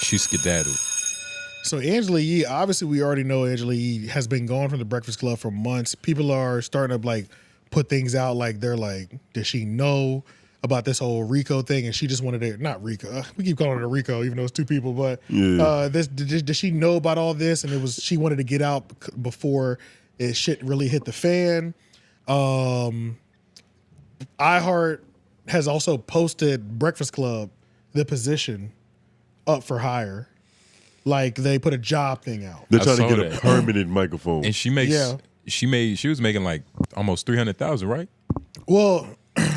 she skedaddled. So Angela Yee, obviously we already know Angela Yee has been gone from the Breakfast Club for months. People are starting to like put things out like they're like, does she know about this whole Rico thing? And she just wanted to, not Rico, we keep calling it a Rico even though it's two people, but does she know about all this? And she wanted to get out before shit really hit the fan. iHeart has also posted Breakfast Club, the position, up for hire. Like they put a job thing out. They're trying to get a permanent microphone. And she was making like almost 300,000, right? Well,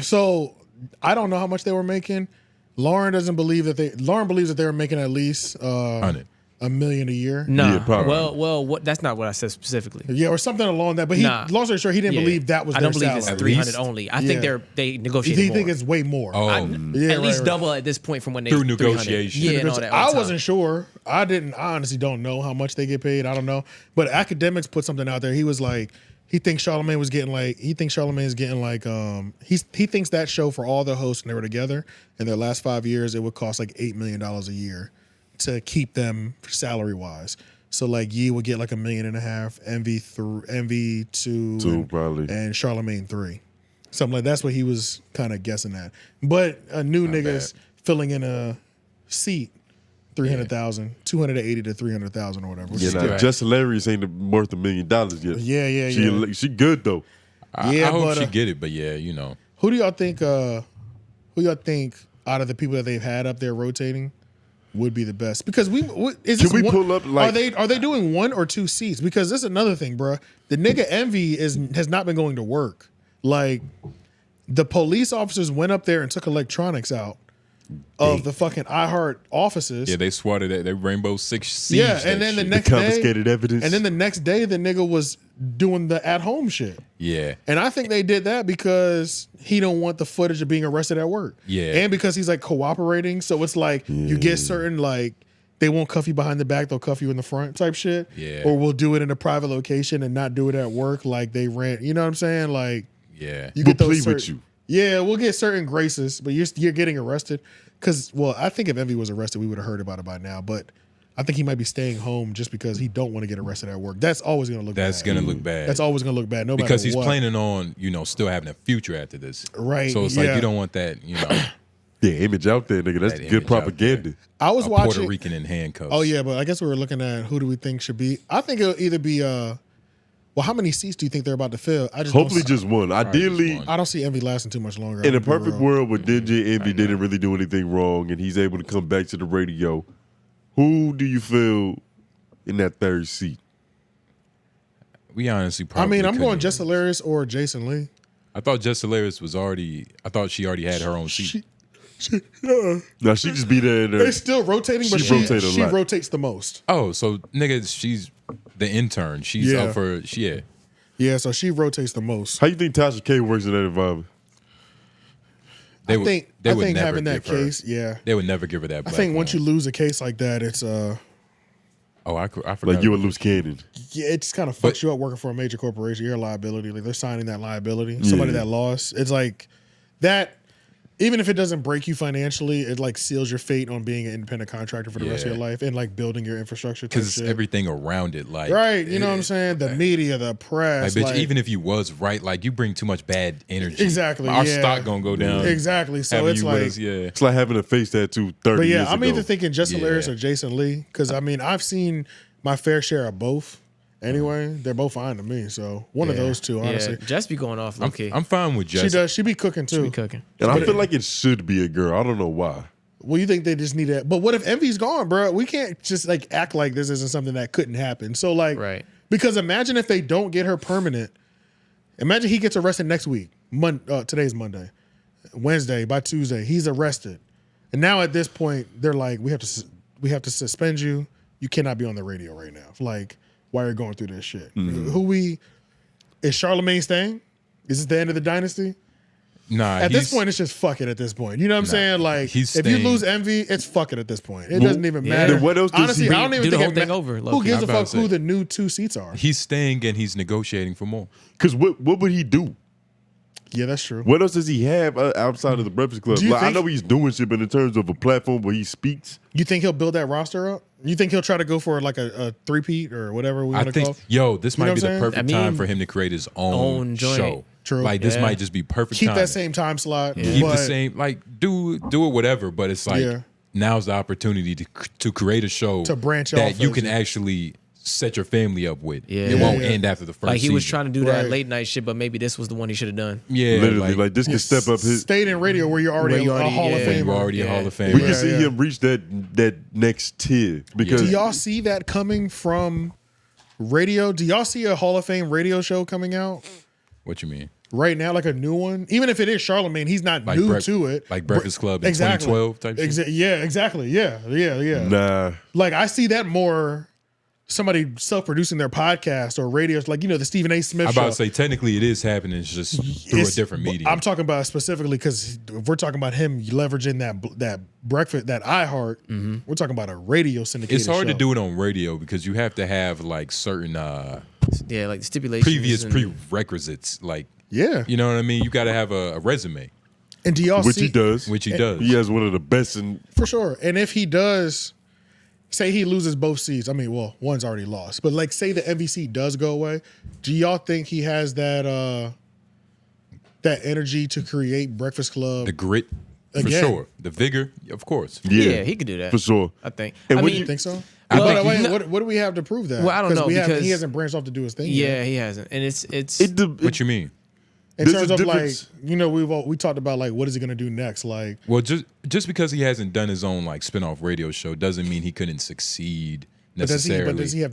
so I don't know how much they were making. Lauren believes that they were making at least $100 million a year. Nah. Yeah, well, that's not what I said specifically. Yeah, or something along that. But long story short, he didn't believe that was their salary. I don't believe it's 300 only. I think they negotiated more. You think it's way more? Oh, at least double at this point from when they through negotiation. Yeah, and all that. I wasn't sure. I honestly don't know how much they get paid. I don't know. But Academics put something out there. He was like, he thinks Charlamagne is getting like he thinks that show for all the hosts when they were together in their last 5 years, it would cost like $8 million a year to keep them salary wise. So like Yee would get like $1.5 million, Envy two probably, and Charlamagne 3. Something like that's what he was kind of guessing at. But a new nigga's filling in a seat, 300,000, 280 to 300,000 or whatever. Yeah, Just Hilarious ain't worth $1 million yet. Yeah. She good though. I hope she get it, but yeah, you know. Who do y'all think out of the people that they've had up there rotating would be the best? Because pull up like are they doing 1 or 2 seats? Because this is another thing, bro. The nigga Envy has not been going to work. Like the police officers went up there and took electronics out of the fucking iHeart offices. Yeah, they swatted it. They Rainbow Six Siege. Yeah, and then the next day, confiscated evidence. And then the next day, the nigga was doing the at-home shit. Yeah, and I think they did that because he don't want the footage of being arrested at work. Yeah, and because he's like cooperating, so it's like you get certain like they won't cuff you behind the back, they'll cuff you in the front type shit. Yeah, or we'll do it in a private location and not do it at work. Like they rent, you know what I'm saying? Like you get those with you. Yeah, we'll get certain graces, but you're getting arrested. Because, well, I think if Envy was arrested, we would have heard about it by now. But I think he might be staying home just because he don't want to get arrested at work. That's always going to look bad. That's going to look bad. That's always going to look bad, no matter what. Because he's planning on, still having a future after this. Right. So it's like you don't want that, Yeah, image out there, nigga. That's good propaganda. I was watching Puerto Rican in handcuffs. Oh, yeah, but I guess we were looking at who do we think should be. I think it'll either be well, how many seats do you think they're about to fill? Hopefully just one. Ideally, I don't see Envy lasting too much longer. In a perfect world where DJ Envy didn't really do anything wrong and he's able to come back to the radio, who do you feel in that third seat? We honestly probably I'm going Just Hilarious or Jason Lee. I thought Just Hilarious she already had her own seat. No, she just be there. They're still rotating, but she rotates the most. Oh, so nigga, she's the intern. She's up for Yeah, so she rotates the most. How you think Tasha K works in that environment? I think having that case, they would never give her that. I think once you lose a case like that, it's I forgot. Like you a loose cannon. Yeah, it just kind of fucks you up working for a major corporation. You're a liability. Like they're signing that liability. Somebody that lost. It's like that. Even if it doesn't break you financially, it like seals your fate on being an independent contractor for the rest of your life and like building your infrastructure. Because everything around it, like you know what I'm saying? The media, the press. Like, bitch, even if you was right, like you bring too much bad energy. Exactly. Our stock gonna go down. Exactly. So it's like it's like having a face tattoo 30 years ago. I'm either thinking Just Hilarious or Jason Lee because I've seen my fair share of both. Anyway, they're both fine to me. So one of those two, honestly. Jess be going off low-key. I'm fine with Jess. She does. She be cooking too. She be cooking. And I feel like it should be a girl. I don't know why. Well, you think they just need that? But what if Envy's gone, bro? We can't just like act like this isn't something that couldn't happen. So like, because imagine if they don't get her permanent. Imagine he gets arrested next week. Today's Monday, Wednesday. By Tuesday, he's arrested, and now at this point, they're like, we have to suspend you. You cannot be on the radio right now. Like. Why you're going through this shit? Is Charlamagne staying? Is this the end of the dynasty? Nah. At this point, it's just fuck it. At this point, you know what I'm saying? Like, if you lose Envy, it's fuck it. At this point, it doesn't even matter. What else Honestly, I don't even think the whole thing over. Who gives a fuck who the new 2 seats are? He's staying and he's negotiating for more. Because what would he do? Yeah, that's true. What else does he have outside of the Breakfast Club? Like, I know he's doing shit, but in terms of a platform where he speaks, you think he'll build that roster up? You think he'll try to go for like a three-peat or whatever we want to call? Yo, this might be the perfect time for him to create his own show. True. Like this might just be perfect. Keep time. that same time slot. Yeah. Keep the same. Like do it whatever. But it's like now's the opportunity to create a show to branch that you can actually set your family up with. Yeah. It won't end after the first Like he season. was trying to do that late night shit, but maybe this was the one he should have done. Yeah, literally, like this can step up his stayed in radio where you're already a Hall of Famer. You're already a Hall of Famer. We can see him reach that next tier. Because do y'all see that coming from radio? Do y'all see a Hall of Fame radio show coming out? What you mean? Right now, like a new one? Even if it is Charlamagne, he's not like new to it. Like Breakfast Club in 2012 type shit? Yeah, exactly. Yeah. Nah. Like I see that more somebody self-producing their podcast or radios, like, the Stephen A. Smith show. I'm about to say, technically it is happening, it's just through a different medium. I'm talking about specifically because if we're talking about him leveraging that breakfast, that iHeart, we're talking about a radio syndicated It's hard show. to do it on radio because you have to have like certain like stipulations, previous prerequisites, like you know what I mean. You got to have a resume, and do y'all which see, he does, he has one of the best for sure. And if he does, say he loses both seats, I mean, well, one's already lost, but like say the MVC does go away, do y'all think he has that energy to create Breakfast Club, the grit? Again. For sure, the vigor, of course. Yeah, he could do that for sure. I think. And I mean, you think so? Well, what do we have to prove that? Well, I don't know because he hasn't branched off to do his thing. Yeah, yet. he hasn't, and it's what you mean? In terms of like, we talked about like, what is he gonna do next? Like, well, just because he hasn't done his own like spinoff radio show doesn't mean he couldn't succeed necessarily. But does he have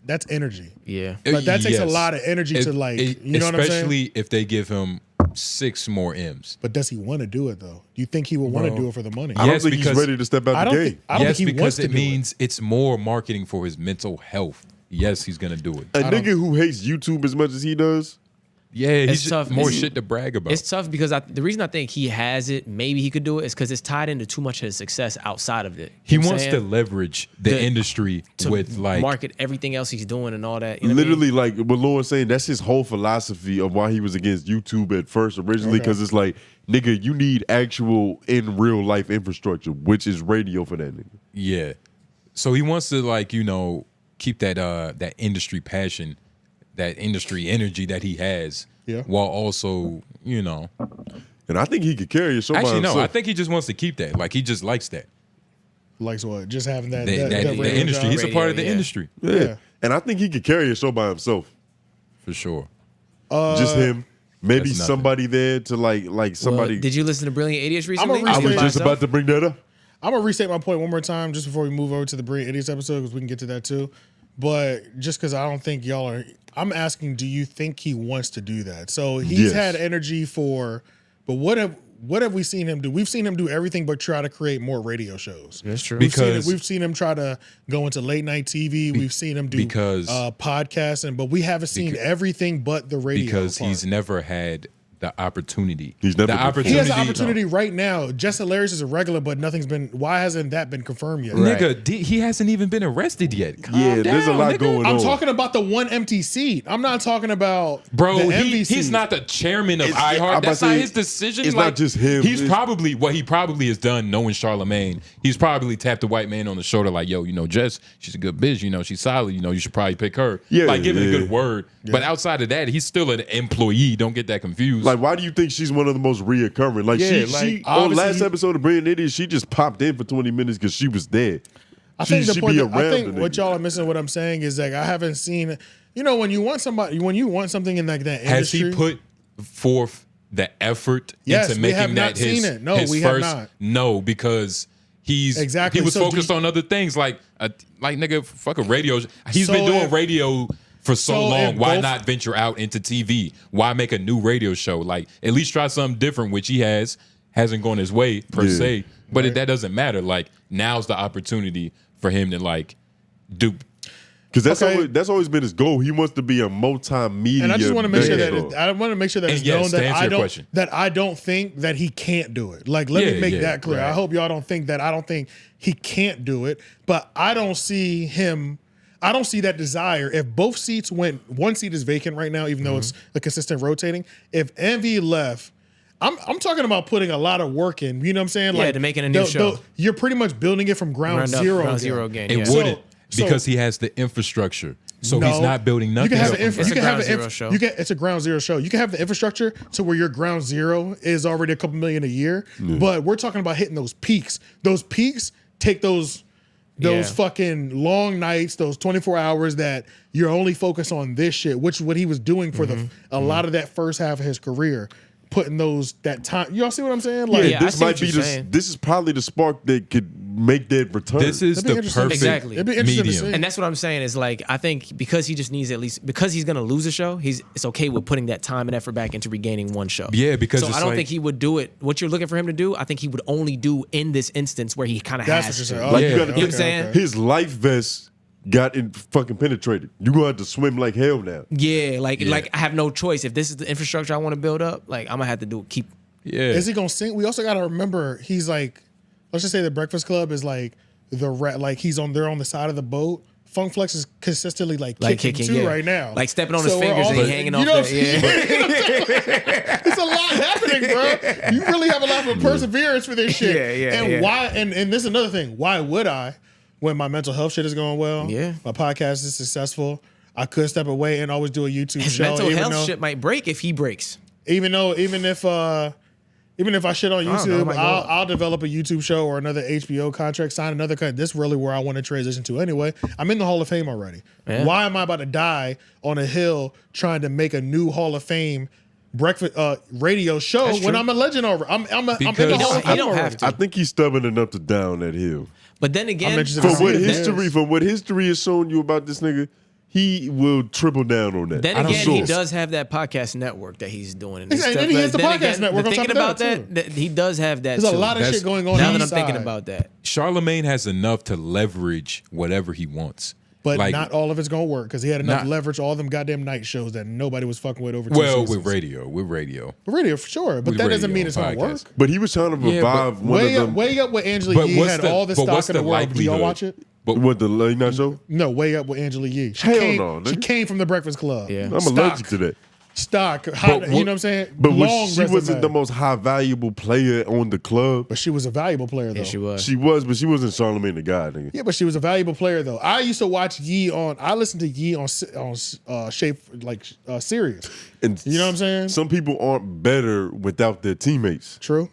that's energy? Yeah, like that takes a lot of energy to like, you know what I'm saying? Especially if they give him 6 more M's. But does he want to do it though? Do you think he will want to do it for the money? I don't think he's ready to step out the game. I don't think he because wants to it means it's more marketing for his mental health. Yes, he's gonna do it. A nigga who hates YouTube as much as he does. Yeah, he's tough. more shit to brag about. It's tough because the reason I think he has it, maybe he could do it, is because it's tied into too much of his success outside of it. He wants to leverage the industry with like market everything else he's doing and all that. Literally, like what Lauren's saying, that's his whole philosophy of why he was against YouTube at first originally, because it's like, nigga, you need actual in real life infrastructure, which is radio for that nigga. Yeah. So he wants to like, keep that that industry passion, that industry energy that he has, while also, And I think he could carry a show by himself. No, I think he just wants to keep that. Like he just likes that. Likes what? Just having that the industry. Job? He's a part of the industry. Yeah. And I think he could carry a show by himself. For sure. Just him. Maybe somebody there to like somebody. Well, did you listen to Brilliant Idiots recently? I was just about to bring that up. I'm gonna restate my point one more time just before we move over to the Brilliant Idiots episode, because we can get to that too. But just because I don't think y'all are, I'm asking, do you think he wants to do that? So he's had energy for, but what have we seen him do? We've seen him do everything but try to create more radio shows. That's true. We've seen him try to go into late night TV. We've seen him do podcasting, but we haven't seen everything but the radio. Because he's never had the opportunity. He's never. He has an opportunity right now. Just Hilarious is a regular, but nothing's been. Why hasn't that been confirmed yet? Right. Nigga, he hasn't even been arrested yet. Calm down, there's a lot going on. I'm talking about the one empty seat. I'm not talking about bro. He's not the chairman of iHeart. That's not his decision. It's not just him. He's probably what he probably has done. Knowing Charlamagne, he's probably tapped the white man on the shoulder like, "Yo, Jess, she's a good bitch. She's solid. You should probably pick her." Like give it a good word. Yeah. But outside of that, he's still an employee. Don't get that confused. Like, why do you think she's one of the most reoccurring? Like, she on last episode of Brilliant Idiots, she just popped in for 20 minutes because she was there. I think what y'all are missing, what I'm saying is like I haven't seen. When you want somebody, when you want something in like that industry, has he put forth the effort into making that his? No, we have not. No, because he was focused on other things like nigga, fuck a radio. He's been doing radio for so long. Why not venture out into TV? Why make a new radio show? Like at least try something different, which he hasn't gone his way per se. But that doesn't matter. Like now's the opportunity for him to like do. Because that's always been his goal. He wants to be a multimedia. And I just want to make sure that it's known that I don't think that he can't do it. Like let me make that clear. Right. I hope y'all don't think that I don't think he can't do it. But I don't see him. I don't see that desire. If both seats went, one seat is vacant right now, even though it's a consistent rotating. If Envy left, I'm talking about putting a lot of work in. You know what I'm saying? Yeah, to making a new show. You're pretty much building it from ground zero again. It wouldn't because he has the infrastructure. So he's not building nothing. You can have it's a ground zero show. It's a ground zero show. You can have the infrastructure to where your ground zero is already a couple million a year. But we're talking about hitting those peaks. Those peaks take those fucking long nights, those 24 hours that you're only focused on this shit, which is what he was doing for a lot of that first half of his career. Putting that time, y'all see what I'm saying? Like this might be this is probably the spark that could make that return. This is the perfect It'd be interesting medium. to see. And that's what I'm saying is like, I think because he just needs because he's going to lose a show, it's okay with putting that time and effort back into regaining one show. Yeah, because I don't think he would do it. What you're looking for him to do, I think he would only do in this instance where he kind of has what you're to. saying. You gotta know what I'm saying? His life vest got fucking penetrated. You gonna have to swim like hell now. Yeah, like I have no choice. If this is the infrastructure I want to build up, like I'm gonna have to keep. Yeah. Is he gonna sing? We also gotta remember he's like, let's just say the Breakfast Club is like they're on the side of the boat. Funk Flex is consistently like kicking too right now. Like stepping on his fingers and hanging off that. Yeah. It's a lot happening, bro. You really have a lot of perseverance for this shit. Yeah. Why? And this is another thing. Why would I, when my mental health shit is going well? Yeah. My podcast is successful. I could step away and always do a YouTube His show. mental health shit might break if he breaks. Even if I shit on YouTube, I'll develop a YouTube show or another HBO contract, sign another cut. This is really where I want to transition to anyway. I'm in the Hall of Fame already. Yeah. Why am I about to die on a hill trying to make a new Hall of Fame breakfast radio show when I'm a legend over? I'm in the Hall of Fame already. I think he's stubborn enough to down that hill. But then again, from what history has shown you about this nigga, he will triple down on that. Then again, he does have that podcast network that he's doing. And then he has the podcast network. Thinking about that, he does have that. There's a lot of shit going on. Now that I'm thinking about that, Charlamagne has enough to leverage whatever he wants. But not all of it's gonna work because he had enough leverage. All them goddamn night shows that nobody was fucking with over 2 seasons. With radio for sure. But that doesn't mean it's gonna work. But he was trying to revive Way Up with Angela Yee had all the stock in the world. Do y'all watch it? But what, the late night show? No, Way Up with Angela Yee. She came from the Breakfast Club. Yeah. I'm allergic to that. Stock, you know what I'm saying? But she wasn't the most high valuable player on the club. But she was a valuable player, though. Yeah, she was. She was, but she wasn't Charlamagne the guy, nigga. Yeah, but she was a valuable player, though. I used to watch Yee I listened to Yee on Sirius. And you know what I'm saying? Some people aren't better without their teammates. True.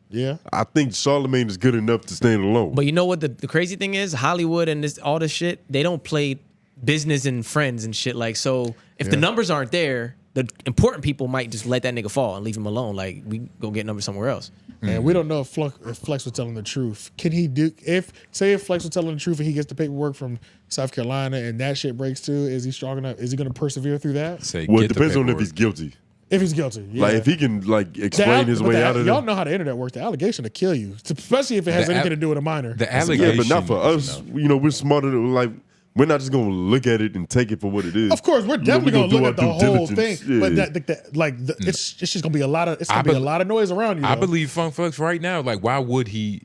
Yeah. I think Charlamagne is good enough to stand alone. But you know what the crazy thing is? Hollywood and all this shit, they don't play business and friends and shit. Like, so if the numbers aren't there, the important people might just let that nigga fall and leave him alone. Like, we go get numbers somewhere else. And we don't know if Flex was telling the truth. Can he do if Flex was telling the truth and he gets the paperwork from South Carolina and that shit breaks too? Is he strong enough? Is he going to persevere through that? Well, it depends on if he's guilty. If he's guilty, yeah. Like if he can explain his way out of it. Y'all know how the internet works. The allegation to kill you, especially if it has anything to do with a minor. The allegation, but not for us. You know, we're smarter than we're not just gonna look at it and take it for what it is. Of course, we're definitely gonna look at the whole thing. Yeah. But it's just gonna be a lot of noise around you. I believe Funk Flex right now. Like, why would he?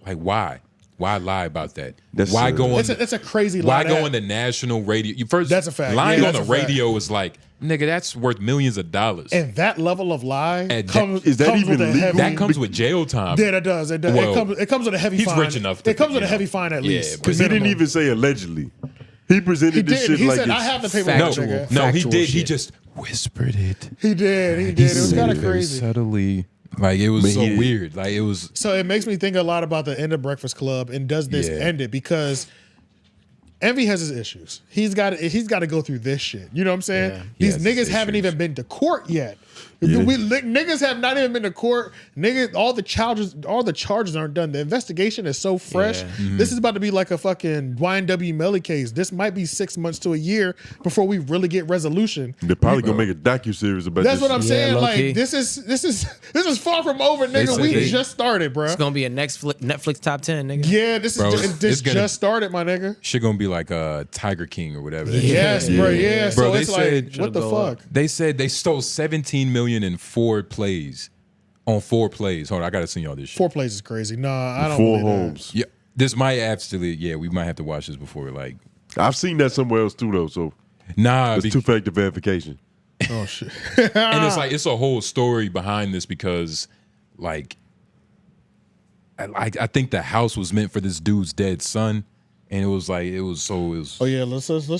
Like, why? Why lie about that? Why go on? It's a crazy lie. Why go on the national radio? That's a fact. Lying on the radio is like, nigga, that's worth millions of dollars. And that level of lie comes with a that comes with jail time. Yeah, that does. It does. Well, it comes with a heavy fine. He's rich enough. It comes with a heavy fine at least. Because he didn't even say allegedly. He presented this shit he like said, it's I have the paperwork. No, he did. Shit. He just whispered it. He did. It was kind of crazy. Subtly. Like, it was so weird. Like, it was. So it makes me think a lot about the end of Breakfast Club and does this end it? Because Envy has his issues. He's got to go through this shit. You know what I'm saying? Yeah, These niggas haven't even been to court yet. Yeah. Niggas have not even been to court. Niggas, all the charges aren't done. The investigation is so fresh. Yeah. Mm-hmm. This is about to be like a fucking 𝙼𝙾𝚂𝚃 case. This might be 6 months to a year before we really get resolution. They're probably gonna make a docuseries about this. That's what I'm saying. low Like key. this is far from over, nigga. We just started, bro. It's gonna be a Netflix top 10, nigga. Yeah, this just started, my nigga. Shit gonna be like Tiger King or whatever. Yes, bro. Yeah. So Bro, they it's said, like, what the fuck? They said they stole $17 million in 4 plays. On 4 plays. Hold on, I gotta send y'all this shit. 4 plays is crazy. Nah, I don't. 4 believe that. homes. Yeah, this might actually. Yeah, we might have to watch this before. Like, I've seen that somewhere else too, though. So it's two-factor verification. Oh shit! And it's a whole story behind this because, like, I think the house was meant for this dude's dead son, and it was. Oh yeah, let's